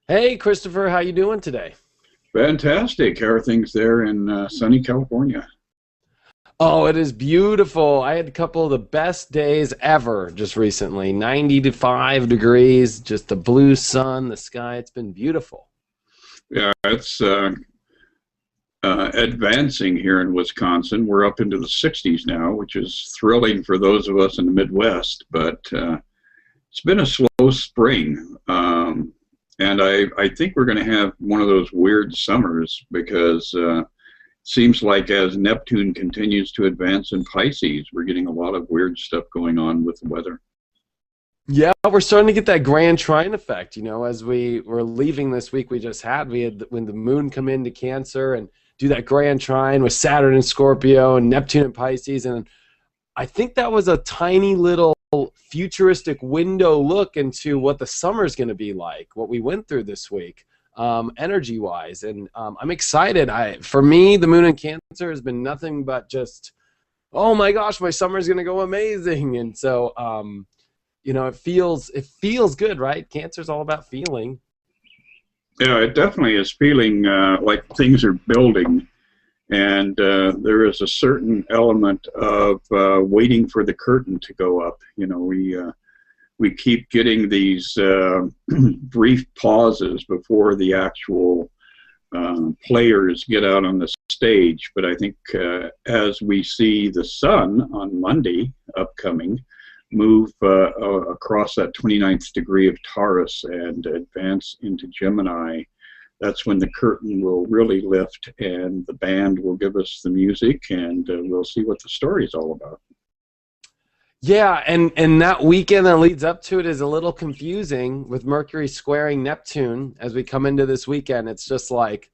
Hey, Christopher, how you doing today? Fantastic. How are things there in sunny California? Oh, it is beautiful. I had a couple of the best days ever just recently. 90 to 5 degrees, just the blue sun, the sky. It's been beautiful. Yeah, it's advancing here in Wisconsin. We're up into the 60s now, which is thrilling for those of us in the Midwest, but it's been a slow spring. And I think we're going to have one of those weird summers because it seems like as Neptune continues to advance in Pisces, we're getting a lot of weird stuff going on with the weather. Yeah, we're starting to get that grand trine effect. As we were leaving this week we had when the moon come into Cancer and do that grand trine with Saturn and Scorpio and Neptune and Pisces. And I think that was a tiny little futuristic window look into what the summer's going to be like, what we went through this week, energy-wise. And I'm excited. For me, the moon in Cancer has been nothing but just, oh my gosh, my summer's going to go amazing. And so, it feels good, right? Cancer's all about feeling. Yeah, it definitely is feeling like things are building. And there is a certain element of waiting for the curtain to go up. We keep getting these brief pauses before the actual players get out on the stage. But I think as we see the sun on Monday upcoming move across that 29th degree of Taurus and advance into Gemini, that's when the curtain will really lift and the band will give us the music, and we'll see what the story is all about. Yeah, and that weekend that leads up to it is a little confusing with Mercury squaring Neptune as we come into this weekend. It's just like,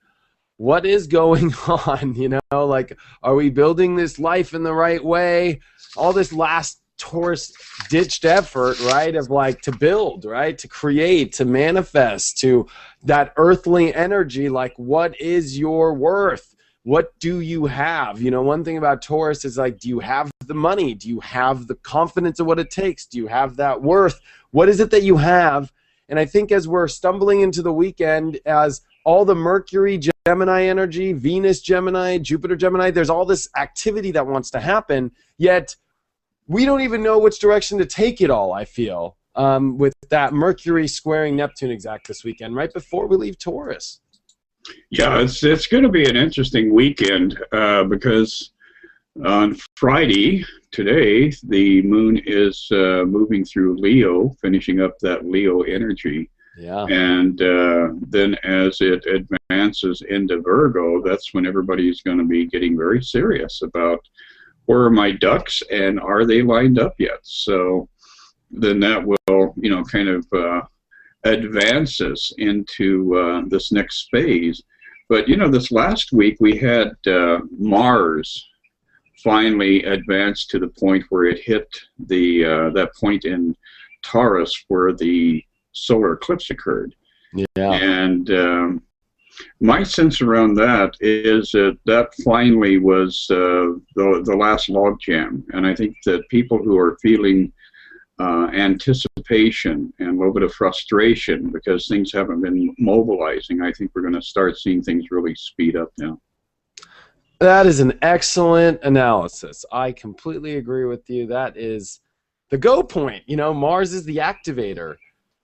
what is going on? Like, are we building this life in the right way? All this last Taurus ditched effort, right, of like to build, right, to create, to manifest, to that earthly energy. Like, what is your worth? What do you have? One thing about Taurus is like, do you have the money? Do you have the confidence of what it takes? Do you have that worth? What is it that you have? And I think as we're stumbling into the weekend, as all the Mercury Gemini energy, Venus Gemini, Jupiter Gemini, there's all this activity that wants to happen, yet we don't even know which direction to take it all, I feel, with that Mercury squaring Neptune exact this weekend, right before we leave Taurus. Yeah, it's going to be an interesting weekend because on Friday, today, the moon is moving through Leo, finishing up that Leo energy. Yeah. And then as it advances into Virgo, that's when everybody's going to be getting very serious about where are my ducks and are they lined up yet? So then that will, kind of advances into this next phase. But, this last week we had Mars finally advanced to the point where it hit the that point in Taurus where the solar eclipse occurred. Yeah. And my sense around that is that that finally was the last logjam. And I think that people who are feeling anticipation and a little bit of frustration because things haven't been mobilizing, I think we're going to start seeing things really speed up now. That is an excellent analysis. I completely agree with you. That is the go point. Mars is the activator.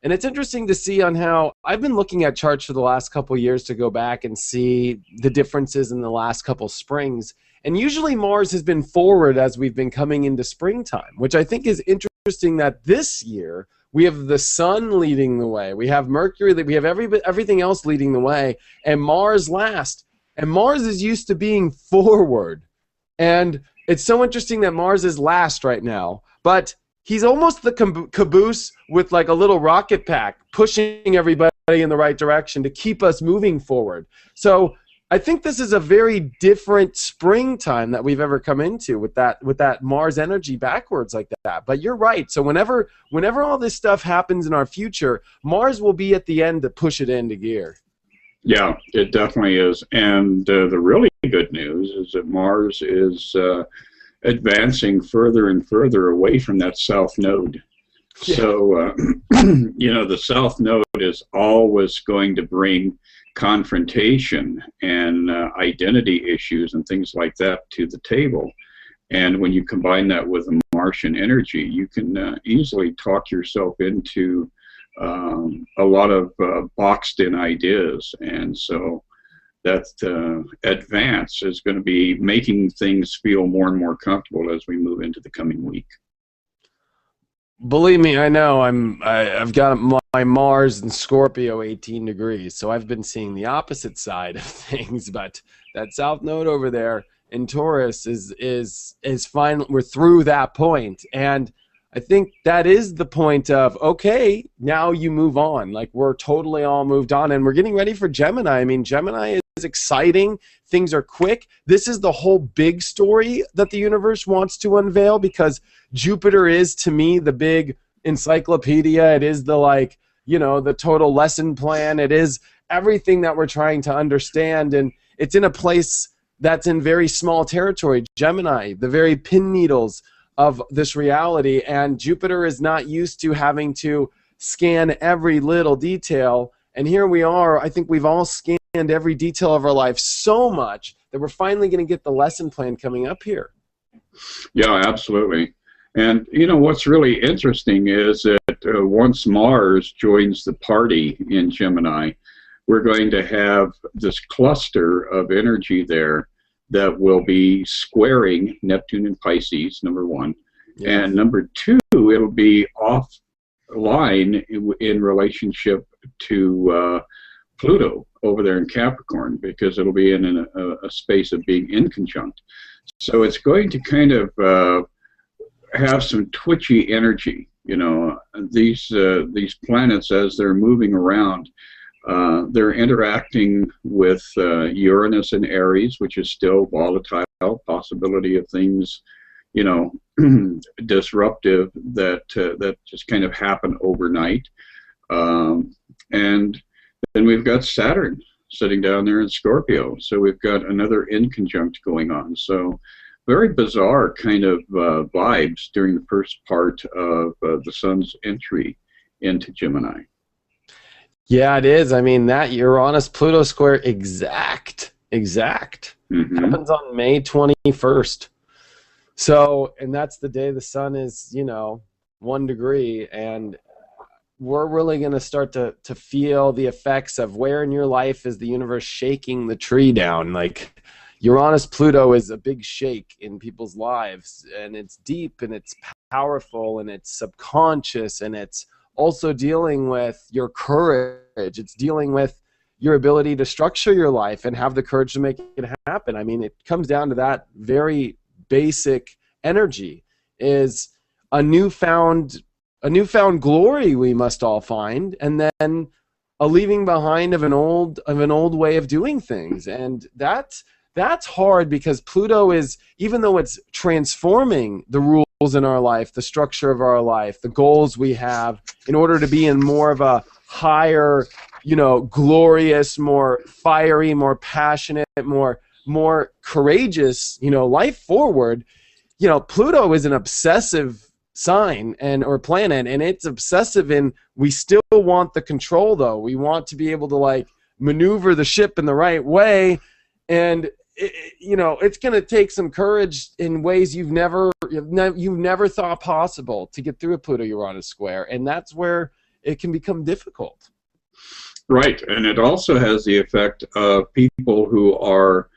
And it's interesting to see on how I've been looking at charts for the last couple of years to go back and see the differences in the last couple springs. And usually Mars has been forward as we've been coming into springtime, which I think is interesting that this year we have the sun leading the way. We have Mercury, we have everything else leading the way, and Mars last. And Mars is used to being forward. And it's so interesting that Mars is last right now. But he's almost the caboose with like a little rocket pack pushing everybody in the right direction to keep us moving forward. So I think this is a very different springtime that we've ever come into with that Mars energy backwards like that. But you're right. So whenever all this stuff happens in our future, Mars will be at the end to push it into gear. Yeah, it definitely is. And the really good news is that Mars is advancing further and further away from that south node. Yeah. So, the South Node is always going to bring confrontation and identity issues and things like that to the table. And when you combine that with the Martian energy, you can easily talk yourself into a lot of boxed in ideas. And so that advance is going to be making things feel more and more comfortable as we move into the coming week. Believe me, I know. I've got my Mars in Scorpio 18 degrees, so I've been seeing the opposite side of things. But that South Node over there in Taurus is finally, we're through that point, and I think that is the point of, okay, now you move on. Like, we're totally all moved on, and we're getting ready for Gemini. I mean, Gemini is exciting. Things are quick. This is the whole big story that the universe wants to unveil, because Jupiter is, to me, the big encyclopedia. It is the, like, the total lesson plan. It is everything that we're trying to understand, and it's in a place that's in very small territory. Gemini, the very pin needles of this reality, and Jupiter is not used to having to scan every little detail. And here we are. I think we've all scanned every detail of our life so much that we're finally going to get the lesson plan coming up here. Yeah, absolutely. And what's really interesting is that once Mars joins the party in Gemini, we're going to have this cluster of energy there that will be squaring Neptune and Pisces, number one. Yeah. And number two, it'll be offline in relationship to Pluto over there in Capricorn, because it'll be in a space of being in conjunct. So it's going to kind of have some twitchy energy. These planets, as they're moving around, they're interacting with Uranus and Aries, which is still volatile, possibility of things, disruptive that just kind of happen overnight. And then we've got Saturn sitting down there in Scorpio. So we've got another inconjunct going on. So very bizarre kind of vibes during the first part of the sun's entry into Gemini. Yeah, it is. I mean, that Uranus-Pluto square exact happens on May 21st. So, and that's the day the sun is, 1 degree, and we're really going to start to feel the effects of where in your life is the universe shaking the tree down. Like, Uranus-Pluto is a big shake in people's lives, and it's deep, and it's powerful, and it's subconscious, and it's also dealing with your courage. It's dealing with your ability to structure your life and have the courage to make it happen. I mean, it comes down to that very basic energy, is a newfound glory we must all find, and then a leaving behind of an old way of doing things. And that's hard, because Pluto is, even though it's transforming the rules in our life, the structure of our life, the goals we have, in order to be in more of a higher, glorious, more fiery, more passionate, more courageous, life forward. Pluto is an obsessive sign or planet, and it's obsessive, and we still want the control, though. We want to be able to, like, maneuver the ship in the right way, and it's going to take some courage in ways you've never thought possible to get through a Pluto-Uranus square, and that's where it can become difficult. Right, and it also has the effect of people who are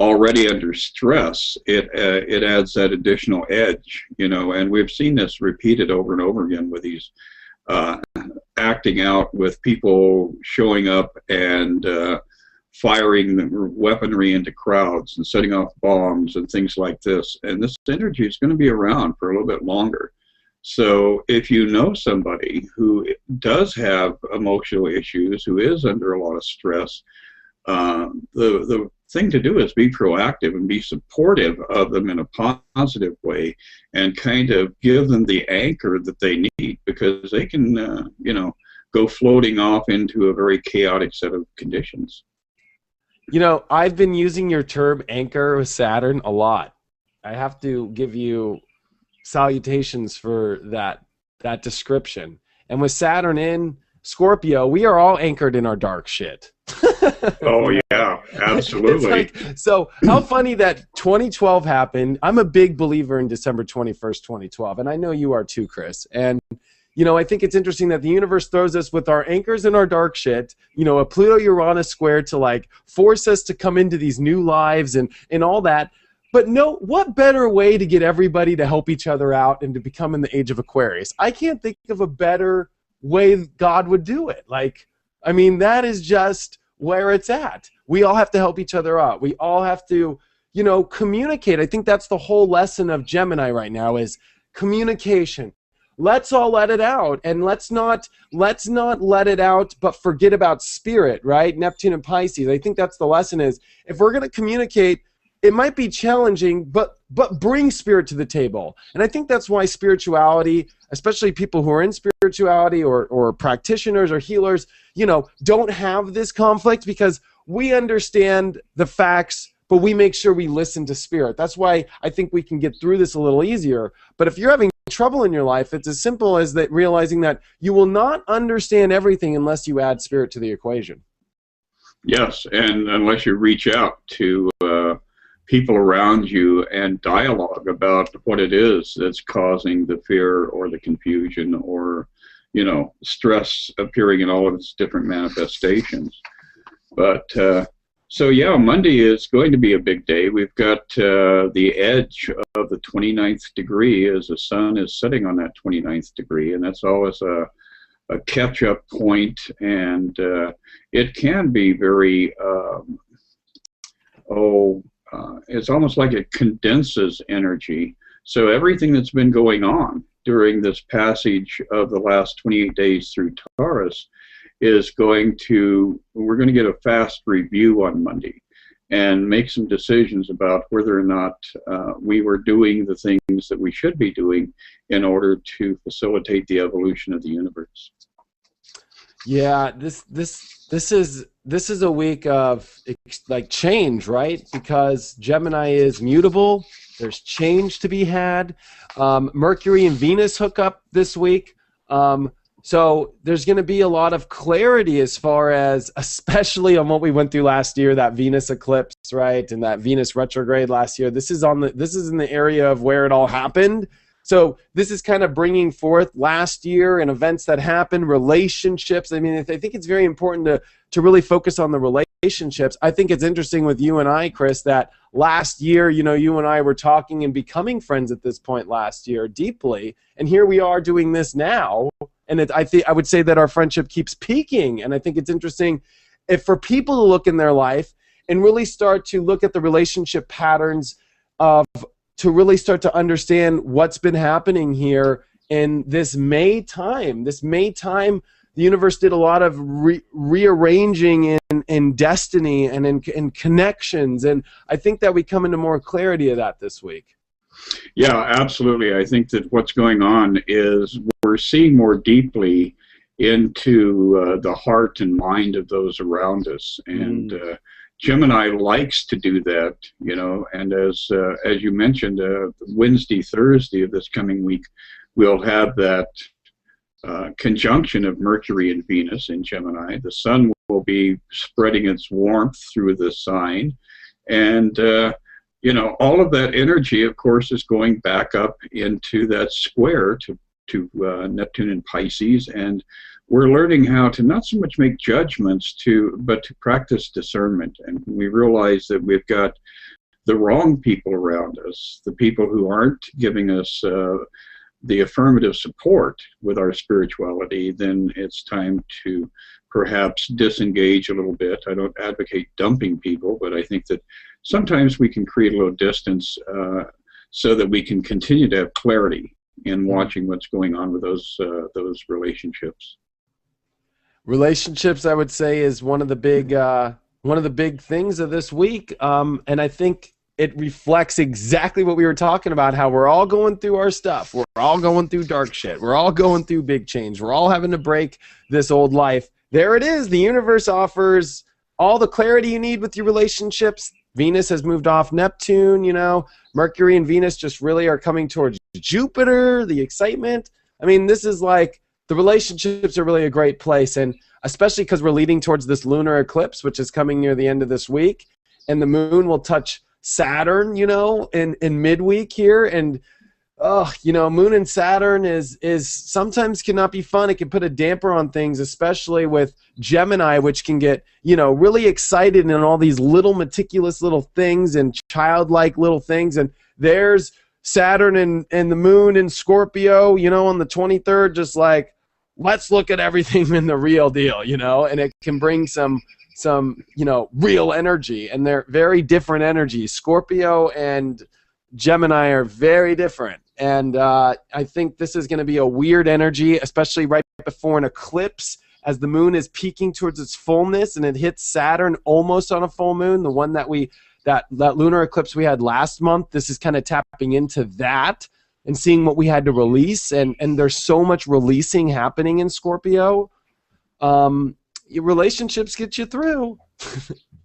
already under stress. It adds that additional edge, and we've seen this repeated over and over again with these acting out, with people showing up and firing the weaponry into crowds and setting off bombs and things like this. And this energy is going to be around for a little bit longer. So if you know somebody who does have emotional issues, who is under a lot of stress, the thing to do is be proactive and be supportive of them in a positive way, and kind of give them the anchor that they need, because they can, go floating off into a very chaotic set of conditions. I've been using your term anchor with Saturn a lot. I have to give you salutations for that that description. And with Saturn in Scorpio, we are all anchored in our dark shit. Oh yeah, absolutely. It's like, so how funny that 2012 happened. I'm a big believer in December 21st, 2012, and I know you are too, Chris. And you know, I think it's interesting that the universe throws us with our anchors in our dark shit, you know, a Pluto-Uranus square to like force us to come into these new lives and all that. But no, what better way to get everybody to help each other out and to become in the age of Aquarius? I can't think of a better way God would do it. Like, I mean, that is just where it's at. We all have to help each other out. We all have to, you know, communicate. I think that's the whole lesson of Gemini right now is communication. Let's all let it out, and let's not let it out but forget about spirit, right? Neptune and Pisces. I think that's the lesson is if we're going to communicate, it might be challenging, but bring spirit to the table. And I think that's why spirituality, especially people who are in spirituality or practitioners or healers, you know, don't have this conflict because we understand the facts, but we make sure we listen to spirit. That's why I think we can get through this a little easier. But if you're having trouble in your life, it's as simple as that, realizing that you will not understand everything unless you add spirit to the equation. Yes, and unless you reach out to people around you and dialogue about what it is that's causing the fear or the confusion or, you know, stress appearing in all of its different manifestations. But so yeah, Monday is going to be a big day. We've got the edge of the 29th degree as the sun is sitting on that 29th degree, and that's always a catch-up point, and it can be very, it's almost like it condenses energy. So everything that's been going on during this passage of the last 28 days through Taurus is we're going to get a fast review on Monday and make some decisions about whether or not we were doing the things that we should be doing in order to facilitate the evolution of the universe. Yeah, this is a week of like change, right? Because Gemini is mutable. There's change to be had. Mercury and Venus hook up this week. So there's going to be a lot of clarity as far as, especially on what we went through last year, that Venus eclipse, right, and that Venus retrograde last year. This is in the area of where it all happened. So this is kind of bringing forth last year and events that happened, relationships. I mean, I think it's very important to really focus on the relationships. I think it's interesting with you and I, Chris, that last year, you know, you and I were talking and becoming friends at this point last year deeply, and here we are doing this now. And I would say that our friendship keeps peaking, and I think it's interesting for people to look in their life and really start to look at the relationship patterns to really start to understand what's been happening here in this May time. This May time, the universe did a lot of rearranging in destiny and in connections, and I think that we come into more clarity of that this week. Yeah, absolutely. I think that what's going on is we're seeing more deeply into the heart and mind of those around us, and Gemini likes to do that, you know. And as you mentioned, Wednesday, Thursday of this coming week, we'll have that conjunction of Mercury and Venus in Gemini. The sun will be spreading its warmth through the sign, and you know, all of that energy, of course, is going back up into that square to Neptune and Pisces, and we're learning how to not so much make judgments but to practice discernment. And we realize that we've got the wrong people around us, the people who aren't giving us the affirmative support with our spirituality, then it's time to perhaps disengage a little bit. I don't advocate dumping people, but I think that sometimes we can create a little distance so that we can continue to have clarity in watching what's going on with those relationships. Relationships, I would say, is one of the big things of this week, and I think it reflects exactly what we were talking about, how we're all going through our stuff. We're all going through dark shit. We're all going through big change. We're all having to break this old life. There it is. The universe offers all the clarity you need with your relationships. Venus has moved off Neptune, you know. Mercury and Venus just really are coming towards Jupiter, the excitement. I mean, this is like, the relationships are really a great place, and especially because we're leading towards this lunar eclipse, which is coming near the end of this week, and the moon will touch Saturn, you know, in midweek here, and oh, you know, Moon and Saturn is sometimes cannot be fun. It can put a damper on things, especially with Gemini, which can get, you know, really excited in all these little meticulous little things and childlike little things. And there's Saturn and the Moon in Scorpio, you know, on the 23rd, just like, let's look at everything in the real deal, you know, and it can bring some, you know, real energy, and they're very different energies. Scorpio and Gemini are very different. And I think this is going to be a weird energy, especially right before an eclipse, as the moon is peaking towards its fullness, and it hits Saturn almost on a full moon, the one that that lunar eclipse we had last month. This is kind of tapping into that and seeing what we had to release. And there's so much releasing happening in Scorpio. Your relationships get you through.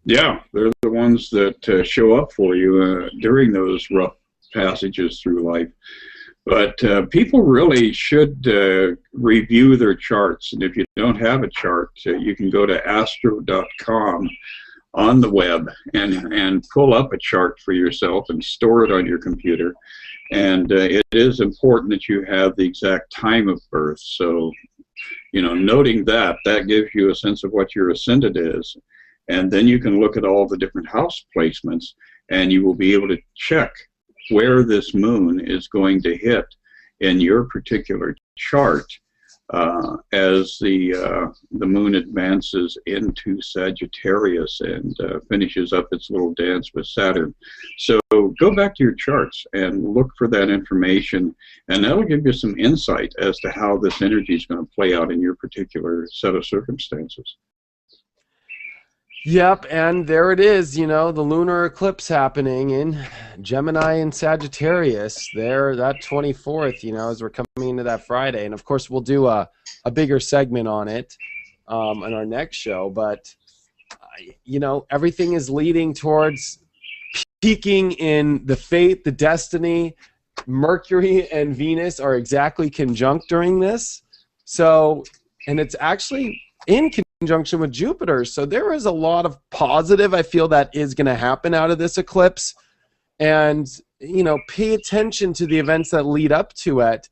Yeah, they're the ones that show up for you during those rough passages through life. But people really should review their charts. And if you don't have a chart, you can go to astro.com on the web and pull up a chart for yourself and store it on your computer. And it is important that you have the exact time of birth. So, you know, noting that gives you a sense of what your ascendant is. And then you can look at all the different house placements, and you will be able to check where this moon is going to hit in your particular chart as the moon advances into Sagittarius and finishes up its little dance with Saturn. So go back to your charts and look for that information, and that'll give you some insight as to how this energy is going to play out in your particular set of circumstances. Yep, and there it is, you know, the lunar eclipse happening in Gemini and Sagittarius there, that 24th, you know, as we're coming into that Friday. And of course, we'll do a bigger segment on it in our next show. But, you know, everything is leading towards peaking in the fate, the destiny. Mercury and Venus are exactly conjunct during this. So, and it's actually in conjunction with Jupiter. So there is a lot of positive, I feel, that is going to happen out of this eclipse. And, you know, pay attention to the events that lead up to it.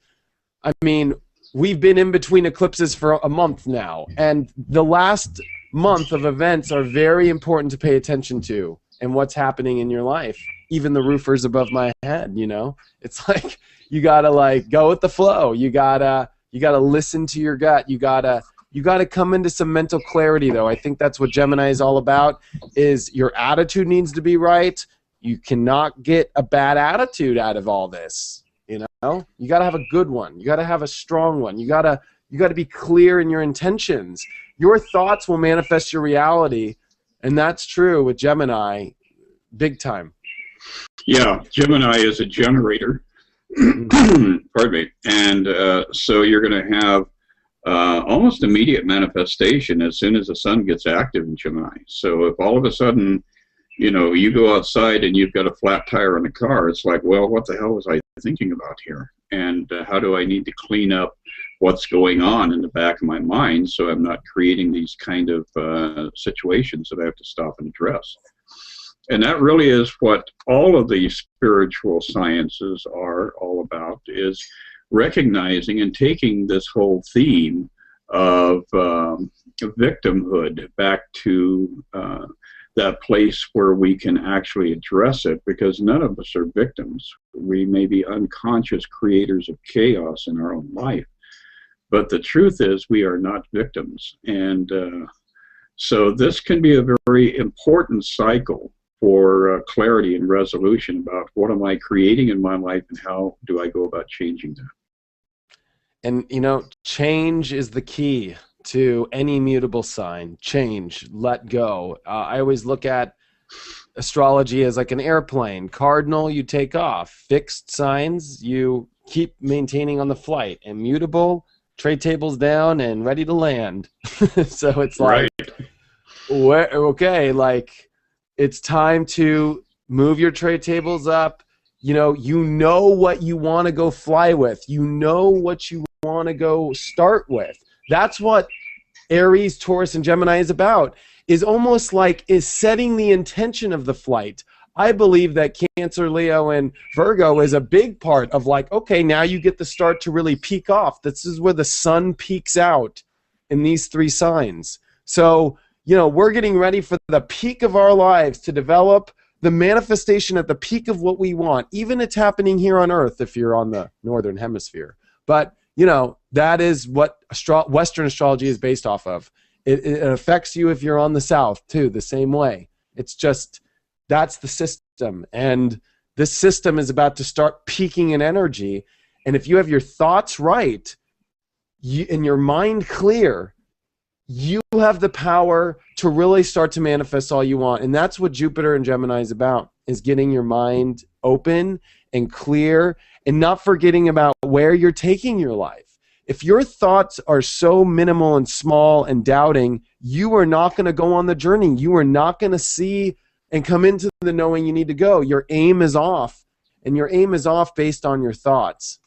I mean, we've been in between eclipses for a month now, and the last month of events are very important to pay attention to and what's happening in your life. Even the roofers above my head, you know, it's like you gotta like go with the flow. You gotta listen to your gut. You gotta come into some mental clarity, though. I think that's what Gemini is all about. Is your attitude needs to be right. You cannot get a bad attitude out of all this. You know, you gotta have a good one. You gotta have a strong one. You gotta be clear in your intentions. Your thoughts will manifest your reality, and that's true with Gemini, big time. Yeah, Gemini is a generator. Pardon me. And so you're going to have almost immediate manifestation as soon as the sun gets active in Gemini. So if all of a sudden, you know, you go outside and you've got a flat tire on the car, it's like, well, what the hell was I thinking about here? And how do I need to clean up what's going on in the back of my mind so I'm not creating these kind of situations that I have to stop and address? And that really is what all of the spiritual sciences are all about, is recognizing and taking this whole theme of victimhood back to that place where we can actually address it, because none of us are victims. We may be unconscious creators of chaos in our own life, but the truth is we are not victims. And so this can be a very important cycle for clarity and resolution about what am I creating in my life and how do I go about changing that. And, you know, change is the key to any mutable sign. Change, let go. I always look at astrology as like an airplane. Cardinal, you take off. Fixed signs, you keep maintaining on the flight. And mutable, tray tables down and ready to land. So it's like, right. Okay, like, it's time to move your tray tables up. You know what you want to go fly with. You know what you want to go start with. That's what Aries, Taurus, and Gemini is about, is almost like is setting the intention of the flight. I believe that Cancer, Leo, and Virgo is a big part of like, okay, now you get the start to really peak off. This is where the sun peaks out in these three signs. So, you know, we're getting ready for the peak of our lives to develop the manifestation at the peak of what we want. Even it's happening here on Earth if you're on the northern hemisphere. But, you know, that is what Western astrology is based off of. It affects you if you're on the south too, the same way. It's just, that's the system. And this system is about to start peaking in energy. And if you have your thoughts right, and your mind clear, you have the power to really start to manifest all you want. And that's what Jupiter and Gemini is about, is getting your mind open and clear and not forgetting about where you're taking your life. If your thoughts are so minimal and small and doubting, you are not going to go on the journey. You are not going to see and come into the knowing you need to go. Your aim is off, and your aim is off based on your thoughts.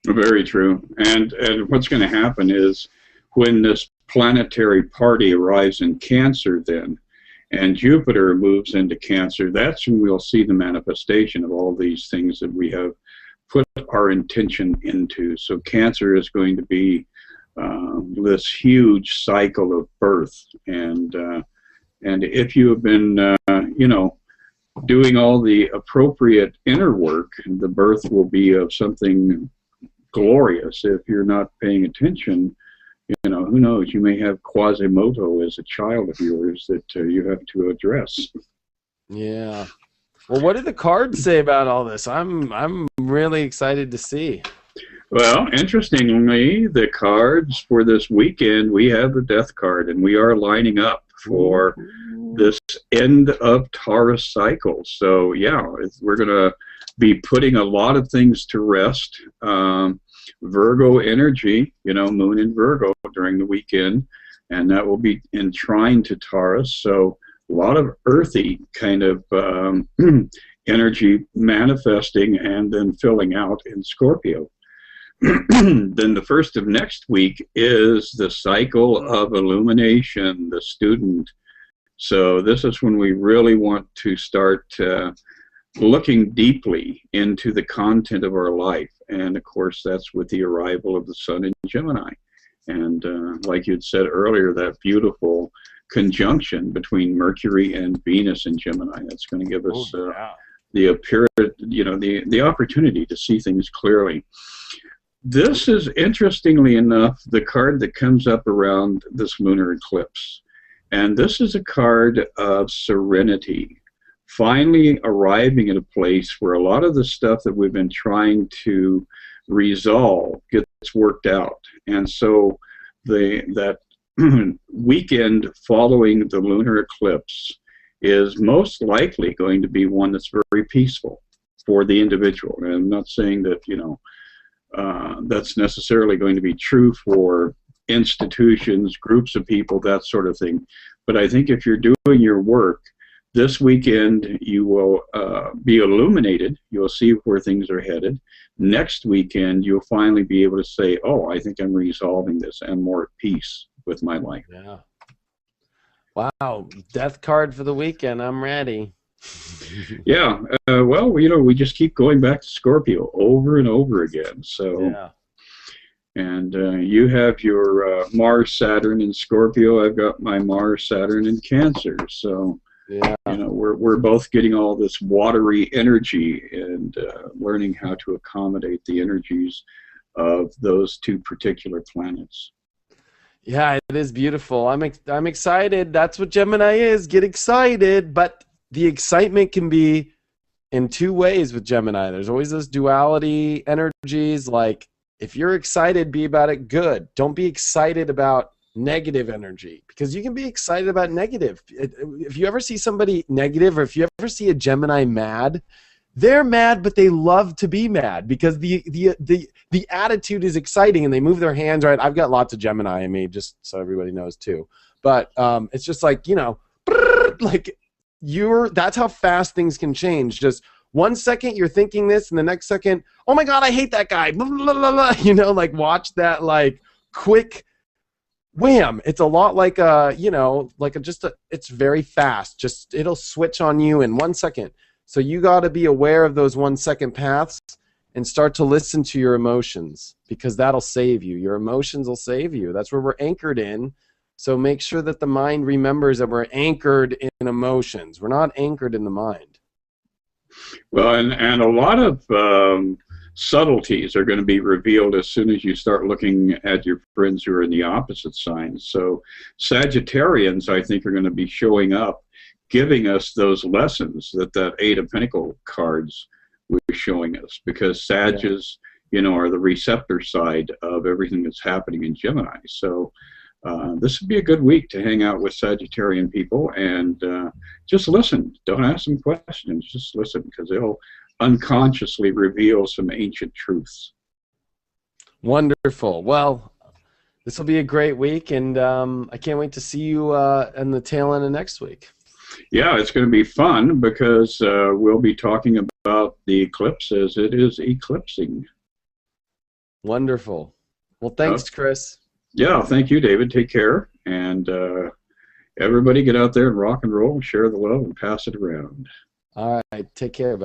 Very true. And what's going to happen is when this planetary party arrives in Cancer then, and Jupiter moves into Cancer, that's when we'll see the manifestation of all these things that we have put our intention into. So Cancer is going to be this huge cycle of birth, and if you have been, you know, doing all the appropriate inner work, the birth will be of something glorious. If you're not paying attention, you know, who knows? You may have Quasimodo as a child of yours that you have to address. Yeah. Well, what did the cards say about all this? I'm really excited to see. Well, interestingly, the cards for this weekend, we have the Death card, and we are lining up for this end of Taurus cycle. So, yeah, we're going to be putting a lot of things to rest. Virgo energy, you know, Moon in Virgo during the weekend, and that will be enshrined to Taurus. So a lot of earthy kind of energy manifesting and then filling out in Scorpio. Then the first of next week is the cycle of illumination, the student. So this is when we really want to start looking deeply into the content of our life. And of course, that's with the arrival of the sun in Gemini. And like you'd said earlier, that beautiful conjunction between Mercury and Venus in Gemini, that's going to give us the appearance, you know, the opportunity to see things clearly. This is, interestingly enough, the card that comes up around this lunar eclipse. And this is a card of serenity, finally arriving at a place where a lot of the stuff that we've been trying to resolve gets worked out. And so that weekend following the lunar eclipse is most likely going to be one that's very peaceful for the individual. And I'm not saying that, you know, that's necessarily going to be true for institutions, groups of people, that sort of thing. But I think if you're doing your work, this weekend you will be illuminated. You'll see where things are headed. Next weekend, you'll finally be able to say, oh, I think I'm resolving this. I'm more at peace with my life. Yeah. Wow. Death card for the weekend. I'm ready. Yeah. Well, you know, we just keep going back to Scorpio over and over again. So, yeah. And you have your Mars, Saturn in Scorpio. I've got my Mars, Saturn in Cancer. So, yeah, you know, we're both getting all this watery energy and learning how to accommodate the energies of those two particular planets. Yeah, it is beautiful. I'm excited. That's what Gemini is. Get excited, but the excitement can be in two ways with Gemini. There's always this duality energies. Like, if you're excited, be about it good. Don't be excited about negative energy, because you can be excited about negative. If you ever see somebody negative, or if you ever see a Gemini mad, they're mad, but they love to be mad because the attitude is exciting and they move their hands right. I've got lots of Gemini in me, just so everybody knows too. But it's just like, you know, like that's how fast things can change. Just 1 second you're thinking this, and the next second, oh my God, I hate that guy. Blah, blah, blah, blah. You know, like watch that like quick wham. It's a lot like you know, like it's very fast. Just it'll switch on you in 1 second. So you got to be aware of those 1 second paths and start to listen to your emotions, because that'll save you. Your emotions will save you. That's where we're anchored in. So make sure that the mind remembers that we're anchored in emotions. We're not anchored in the mind. Well, and a lot of subtleties are going to be revealed as soon as you start looking at your friends who are in the opposite signs. So Sagittarians, I think, are going to be showing up, giving us those lessons that Eight of Pentacles cards was showing us, because Sages, you know, are the receptor side of everything that's happening in Gemini. So this would be a good week to hang out with Sagittarian people and just listen. Don't ask them questions. Just listen, because they'll unconsciously reveal some ancient truths. Wonderful. Well, this will be a great week, and I can't wait to see you in the tail end of next week. Yeah, it's going to be fun, because we'll be talking about the eclipse as it is eclipsing. Wonderful. Well, thanks, Chris. Yeah, thank you, David. Take care. And everybody get out there and rock and roll, share the love, and pass it around. All right. Take care, buddy.